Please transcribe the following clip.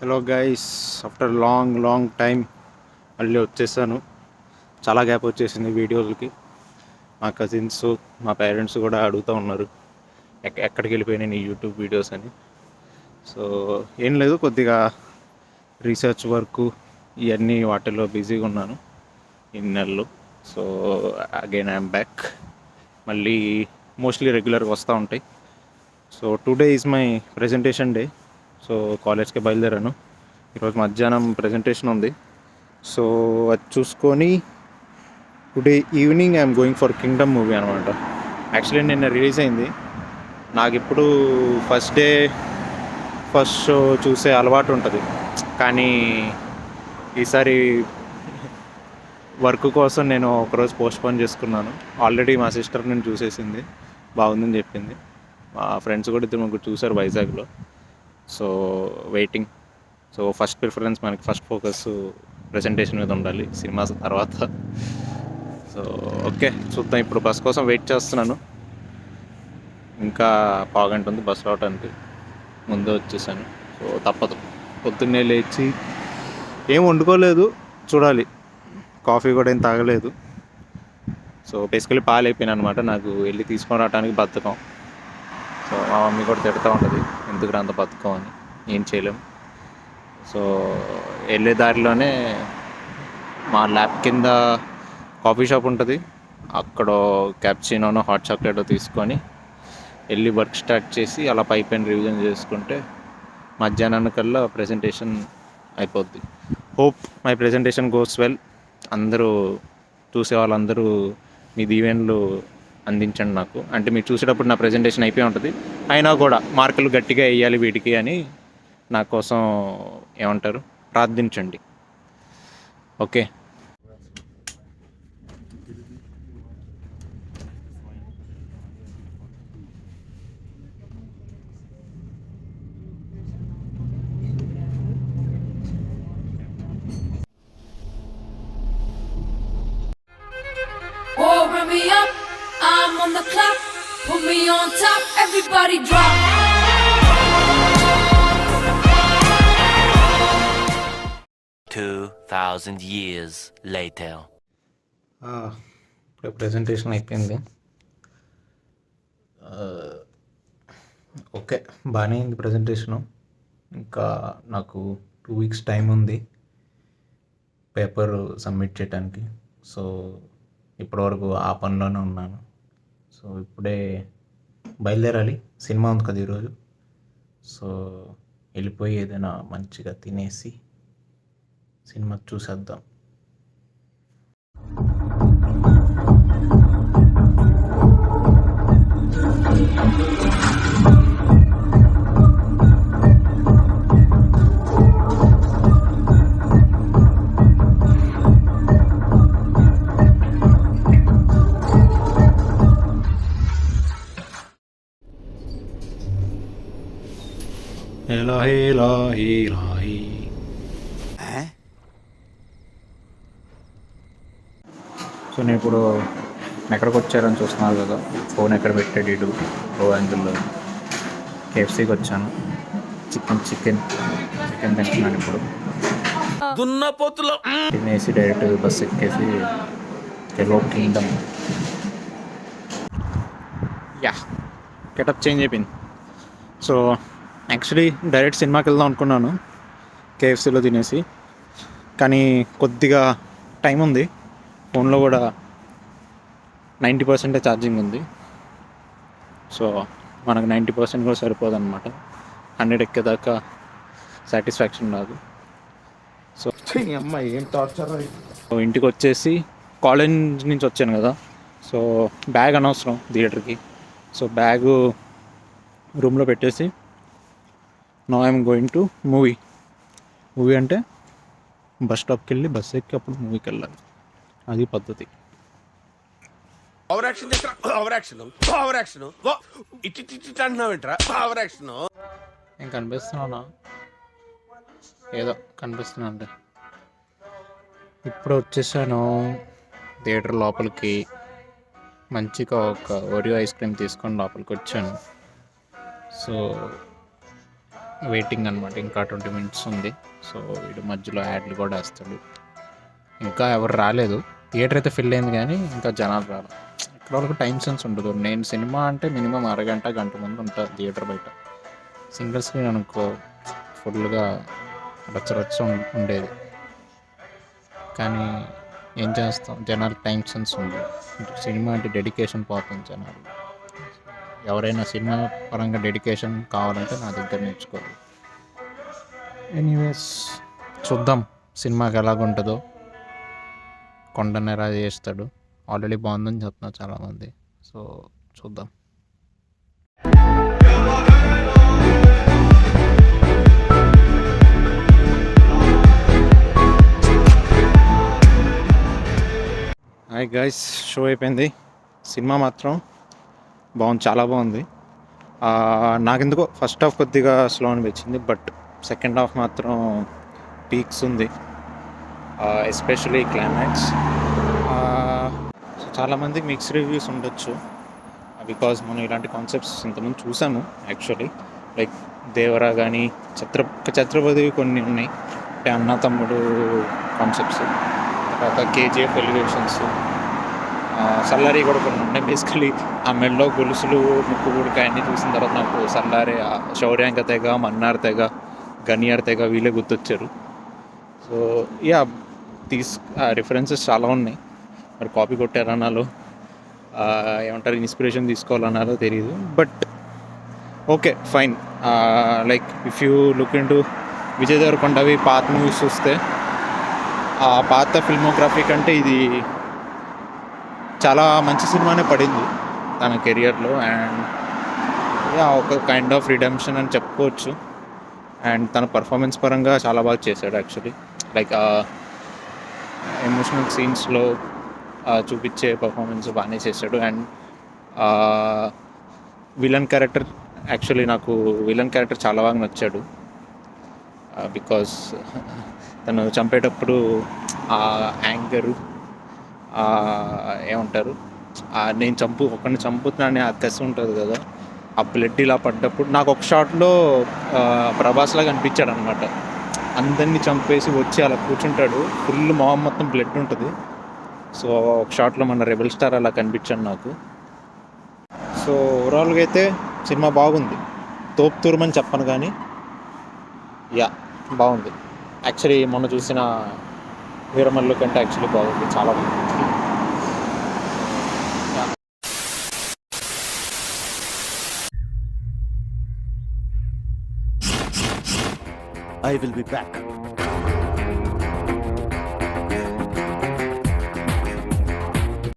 Hello guys, after long time మళ్ళీ వచ్చేసాను. చాలా గ్యాప్ వచ్చేసింది వీడియోలకి. మా కజిన్స్, మా పేరెంట్స్ కూడా అడుగుతూ ఉన్నారు ఎక్కడికి వెళ్ళిపోయినాయి నీ యూట్యూబ్ వీడియోస్ అని. సో ఏం లేదు, కొద్దిగా రీసెర్చ్ వర్క్ ఇవన్నీ వాటిల్లో బిజీగా ఉన్నాను ఇన్ని నెలలు. So again I'm back. మళ్ళీ మోస్ట్లీ రెగ్యులర్గా వస్తూ ఉంటాయి. So today is my presentation day. So కాలేజ్కి బయలుదేరాను. ఈరోజు మధ్యాహ్నం ప్రెజెంటేషన్ ఉంది. సో అది చూసుకొని today evening I'm going for Kingdom movie అనమాట. యాక్చువల్లీ నిన్న రిలీజ్ అయింది. నాకు ఇప్పుడు ఫస్ట్ షో చూసే అలవాటు ఉంటుంది, కానీ ఈసారి వర్క్ కోసం నేను ఒకరోజు పోస్ట్పోన్ చేసుకున్నాను. ఆల్రెడీ మా సిస్టర్ నేను చూసేసింది, బాగుందని చెప్పింది. మా ఫ్రెండ్స్ కూడా ఇద్దరు ముగ్గురు చూసారు వైజాగ్లో. So waiting. So first preference మనకి, ఫస్ట్ ఫోకస్ ప్రెజెంటేషన్ మీద ఉండాలి సినిమా తర్వాత. సో ఓకే, చూద్దాం. ఇప్పుడు బస్ కోసం వెయిట్ చేస్తున్నాను. ఇంకా పావుగంట ఉంది బస్ రావడానికి. ముందే వచ్చేసాను. సో తప్పదు. పొద్దున్నే లేచి ఏం వండుకోలేదు, చూడాలి. కాఫీ కూడా ఏం తాగలేదు. సో బేసికలీ పాలు అయిపోయినాయి అనమాట. నాకు వెళ్ళి తీసుకొని రావడానికి బద్ధకం. సో మా మమ్మీ కూడా తిడుతూ ఉంటుంది, ఎందుకు అంత బద్ధకం అని. ఏం చేయలేము. సో వెళ్ళే దారిలోనే మా ల్యాబ్ కింద కాఫీ షాప్ ఉంటుంది. అక్కడ క్యాప్చినోనో హాట్ చాక్లెట్ తీసుకొని వెళ్ళి వర్క్ స్టార్ట్ చేసి అలా పైపైన రివిజన్ చేసుకుంటే మధ్యాహ్నానికల్లా ప్రెజెంటేషన్ అయిపోద్ది. Hope my presentation goes well. అందరూ చూసే వాళ్ళందరూ మీ దీవెనలు అందించండి నాకు. అంటే మీరు చూసేటప్పుడు నా ప్రెజెంటేషన్ అయిపోయి ఉంటుంది, అయినా కూడా మార్కులు గట్టిగా వేయాలి వీటికి అని నా కోసం ఏమంటారు, ప్రార్థించండి. Okay. Run me up, I'm on the clock. Put me on top, everybody drop. 2,000 years later. ఇప్పుడు ప్రెజెంటేషన్ అయిపోయింది. ఓకే, బాగానే అయింది ప్రెజెంటేషను. ఇంకా నాకు 2 weeks టైం ఉంది పేపర్ సబ్మిట్ చేయడానికి. సో ఇప్పటివరకు ఆ పనిలోనే ఉన్నాను. సో ఇప్పుడే బయలుదేరాలి. సినిమా ఉంది కదా ఈరోజు. సో వెళ్ళిపోయి ఏదైనా మంచిగా తినేసి సినిమా చూసేద్దాం. సో నేను ఇప్పుడు ఎక్కడికి వచ్చారని చూస్తున్నారు కదా, ఫోన్ ఎక్కడ పెట్టాడు ఇడు ఓ యాంగిల్లో. కేఎఫ్సీకి వచ్చాను. చికెన్ తింటున్నాను ఇప్పుడు. తినేసి డైరెక్ట్ బస్ ఎక్కేసి ఎల్లో కింగ్డమ్. గెటప్ చేంజ్ అయిపోయింది. సో యాక్చువల్లీ డైరెక్ట్ సినిమాకి వెళ్దాం అనుకున్నాను కేఎఫ్సీలో తినేసి, కానీ కొద్దిగా టైం ఉంది. ఫోన్లో కూడా 90% ఛార్జింగ్ ఉంది. సో మనకు 90% కూడా సరిపోదు అనమాట. 100 ఎక్కేదాకా సాటిస్ఫాక్షన్ రాదు. సో అమ్మాయి ఏం టార్చర్. ఇంటికి వచ్చేసి కాలేజ్ నుంచి వచ్చాను కదా, సో బ్యాగ్ అనవసరం థియేటర్కి. సో బ్యాగు రూమ్లో పెట్టేసి now I'm going to movie అంటే బస్ స్టాప్కి వెళ్ళి బస్ ఎక్కి అప్పుడు మూవీకి వెళ్ళాలి. అది పద్ధతి. ఏం కనిపిస్తున్నానా? ఏదో కనిపిస్తున్నా అంటే. ఇప్పుడు వచ్చేసాను థియేటర్ లోపలికి. మంచిగా ఒక ఓరియో ఐస్ క్రీమ్ తీసుకొని లోపలికి వచ్చాను. సో వెయిటింగ్ అనమాట. ఇంకా 20 మినిట్స్ ఉంది. సో వీడు మధ్యలో యాడ్లు కూడా వేస్తాడు. ఇంకా ఎవరు రాలేదు. థియేటర్ అయితే ఫిల్ అయింది కానీ ఇంకా జనాలు రాలేదు. ఇక్కడ వాళ్ళకి టైం సెన్స్ ఉండదు. నేను సినిమా అంటే మినిమం అరగంట గంట ముందు ఉంటాను థియేటర్ బయట. సింగిల్ స్క్రీన్ అనుకో ఫుల్గా రచ్చరచ్చ ఉండేది. కానీ ఏం చేస్తాం, జనాలకు టైం సెన్స్ ఉంది. సినిమా అంటే డెడికేషన్ పోతుంది జనాలు. ఎవరైనా సినిమా పరంగా డెడికేషన్ కావాలంటే నా దగ్గర నేర్చుకోవాలి. ఎనీవేస్ చూద్దాం సినిమాకి ఎలాగుంటుందో. కొండను ఎలా చేస్తాడు, ఆల్రెడీ బాగుందని చెప్తున్నారు చాలామంది. సో చూద్దాం. హాయ్ గైస్, షో అయిపోయింది. సినిమా మాత్రం బాగుంది, చాలా బాగుంది. నాకెందుకో ఫస్ట్ హాఫ్ కొద్దిగా స్లో అనిపించింది, బట్ సెకండ్ హాఫ్ మాత్రం పీక్స్ ఉంది, ఎస్పెషలీ క్లైమాక్స్. చాలామంది మిక్స్ రివ్యూస్ ఉండొచ్చు, బికాజ్ మనం ఇలాంటి కాన్సెప్ట్స్ ఇంతకుముందు చూసాము యాక్చువల్లీ. లైక్ దేవరా కానీ ఛత్రపతి కొన్ని ఉన్నాయి, అంటే అన్న తమ్ముడు కాన్సెప్ట్స్. తర్వాత కేజీఎఫ్ ఎలివేషన్స్, సల్లారి కూడా కొన్ని ఉన్నాయి. బేసికలీ ఆ మెడలో గొలుసులు, ముక్కు గుడిక అన్నీ చూసిన తర్వాత నాకు సల్లారి, శౌర్యాంక తెగ, మన్నార్ తెగ, గనియార్ తెగ వీళ్ళే గుర్తొచ్చారు. సో యా, రిఫరెన్సెస్ చాలా ఉన్నాయి. మరి కాపీ కొట్టారన్నాలో ఏమంటారు, ఇన్స్పిరేషన్ తీసుకోవాలన్నారో తెలియదు, but okay fine. Like if you look into Vijay దేవరకొండవి పాత మూవీస్ చూస్తే, ఆ పాత ఫిల్మోగ్రఫీ కంటే ఇది చాలా మంచి సినిమానే పడింది తన కెరియర్లో. అండ్ ఒక కైండ్ ఆఫ్ రిడెంప్షన్ అని చెప్పుకోవచ్చు. అండ్ తన పర్ఫార్మెన్స్ పరంగా చాలా బాగా చేశాడు యాక్చువల్లీ. లైక్ ఎమోషనల్ సీన్స్లో చూపించే పర్ఫార్మెన్స్ బాగానే చేశాడు. అండ్ విలన్ క్యారెక్టర్, యాక్చువల్లీ నాకు విలన్ క్యారెక్టర్ చాలా బాగా నచ్చాడు. బికాస్ తను చంపేటప్పుడు ఆ యాంగరు, ఏమంటారు, నేను ఒకరిని చంపుతున్నానే ఆ కసి ఉంటుంది కదా, ఆ బ్లడ్ ఇలా పడ్డప్పుడు నాకు ఒక షాట్లో ప్రభాస్ లాగా అనిపించాడు అనమాట. అందరినీ చంపేసి వచ్చి అలా కూర్చుంటాడు, ఫుల్ మొహం మొత్తం బ్లడ్ ఉంటుంది. సో ఒక షాట్లో మన రెబల్ స్టార్ అలా కనిపించాడు నాకు. సో ఓవరాల్గా అయితే సినిమా బాగుంది. తోపుతూరమని చెప్పను కానీ యా బాగుంది. యాక్చువల్లీ మొన్న చూసిన వీరమల్లు కంటే యాక్చువల్లీ బాగుంది, చాలా బాగుంది. I will be back.